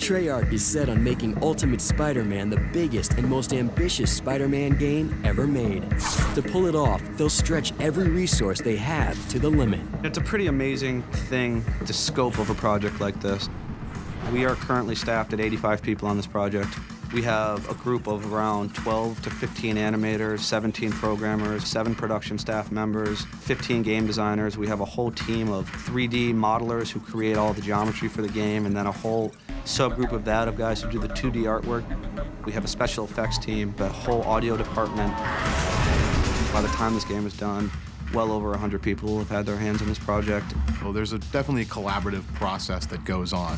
Treyarch is set on making Ultimate Spider-Man the biggest and most ambitious Spider-Man game ever made. To pull it off, they'll stretch every resource they have to the limit. It's a pretty amazing thing, the scope of a project like this. We are currently staffed at 85 people on this project. We have a group of around 12 to 15 animators, 17 programmers, 7 production staff members, 15 game designers. We have a whole team of 3D modelers who create all the geometry for the game, and then a whole subgroup of that of guys who do the 2D artwork. We have a special effects team, the whole audio department. By the time this game is done, well over 100 people have had their hands on this project. Well, there's definitely a collaborative process that goes on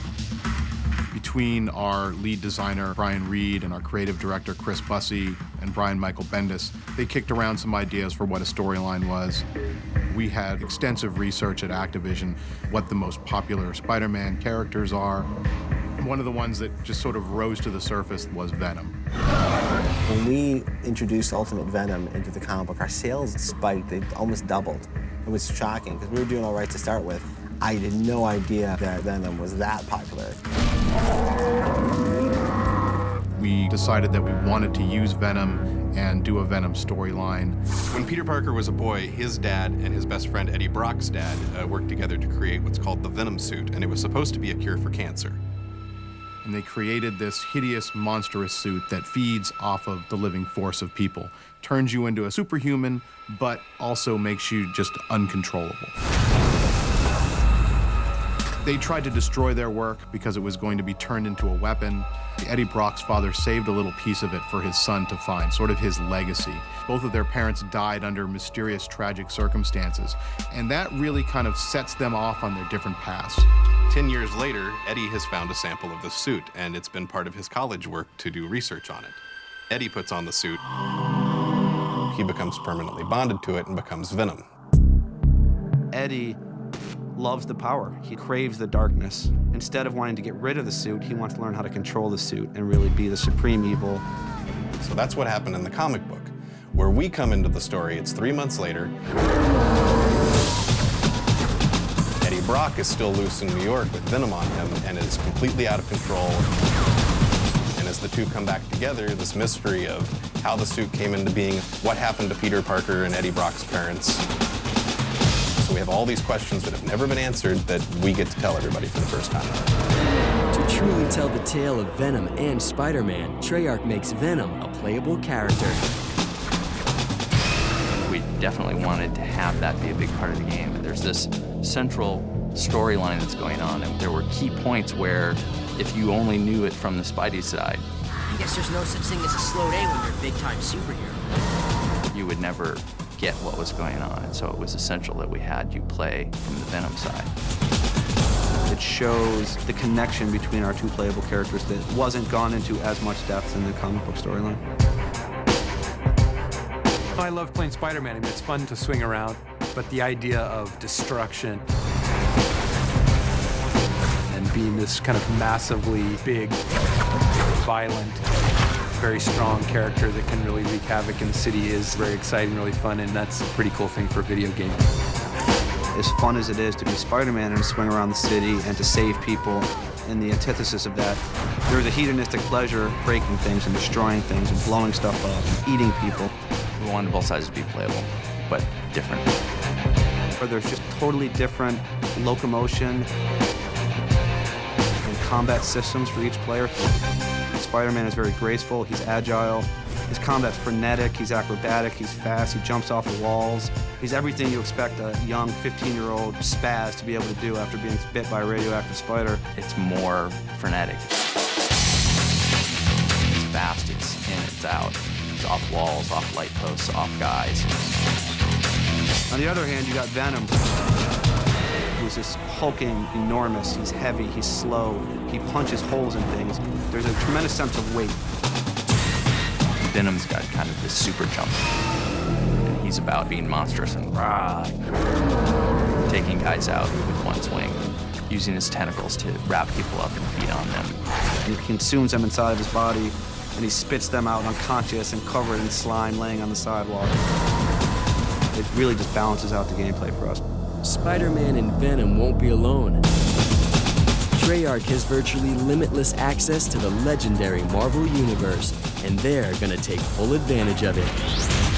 between our lead designer, Brian Reed, and our creative director, Chris Bussey, and Brian Michael Bendis. They kicked around some ideas for what a storyline was. We had extensive research at Activision, what the most popular Spider-Man characters are. One of the ones that just sort of rose to the surface was Venom. When we introduced Ultimate Venom into the comic book, our sales spiked. They almost doubled. It was shocking, because we were doing all right to start with. I had no idea that Venom was that popular. We decided that we wanted to use Venom and do a Venom storyline. When Peter Parker was a boy, his dad and his best friend Eddie Brock's dad worked together to create what's called the Venom suit, and it was supposed to be a cure for cancer. And they created this hideous, monstrous suit that feeds off of the living force of people, turns you into a superhuman, but also makes you just uncontrollable. They tried to destroy their work because it was going to be turned into a weapon. Eddie Brock's father saved a little piece of it for his son to find, sort of his legacy. Both of their parents died under mysterious, tragic circumstances, and that really kind of sets them off on their different paths. 10 years later, Eddie has found a sample of the suit, and it's been part of his college work to do research on it. Eddie puts on the suit. He becomes permanently bonded to it and becomes Venom. Eddie loves the power. He craves the darkness. Instead of wanting to get rid of the suit, he wants to learn how to control the suit and really be the supreme evil. So that's what happened in the comic book. Where we come into the story, it's 3 months later. Eddie Brock is still loose in New York with Venom on him and is completely out of control. And as the two come back together, this mystery of how the suit came into being, what happened to Peter Parker and Eddie Brock's parents. So we have all these questions that have never been answered that we get to tell everybody for the first time. To truly tell the tale of Venom and Spider-Man, Treyarch makes Venom a playable character. We definitely wanted to have that be a big part of the game. There's this central storyline that's going on, and there were key points where if you only knew it from the Spidey side, I guess there's no such thing as a slow day when you're a big-time superhero. you would never get what was going on, and so it was essential that we had you play from the Venom side. It shows the connection between our two playable characters that wasn't gone into as much depth in the comic book storyline. I love playing Spider-Man. I mean, it's fun to swing around, but the idea of destruction and being this kind of massively big, violent, very strong character that can really wreak havoc in the city is very exciting, really fun, and that's a pretty cool thing for a video game. As fun as it is to be Spider-Man and swing around the city and to save people, and the antithesis of that, there's a hedonistic pleasure breaking things and destroying things and blowing stuff up and eating people. We wanted both sides to be playable, but different. Or there's just totally different locomotion and combat systems for each player. Spider-Man is very graceful, he's agile, his combat's frenetic, he's acrobatic, he's fast, he jumps off the walls. He's everything you expect a young 15-year-old spaz to be able to do after being bit by a radioactive spider. It's more frenetic. It's fast, it's in, it's out. It's off walls, off light posts, off guys. On the other hand, you got Venom, who's this hulking, enormous, he's heavy, he's slow, he punches holes in things. There's a tremendous sense of weight. Venom's got kind of this super jump. And he's about being monstrous and rah, taking guys out with one swing, using his tentacles to wrap people up and feed on them. He consumes them inside of his body, and he spits them out unconscious and covered in slime laying on the sidewalk. It really just balances out the gameplay for us. Spider-Man and Venom won't be alone. Treyarch has virtually limitless access to the legendary Marvel Universe, and they're gonna take full advantage of it.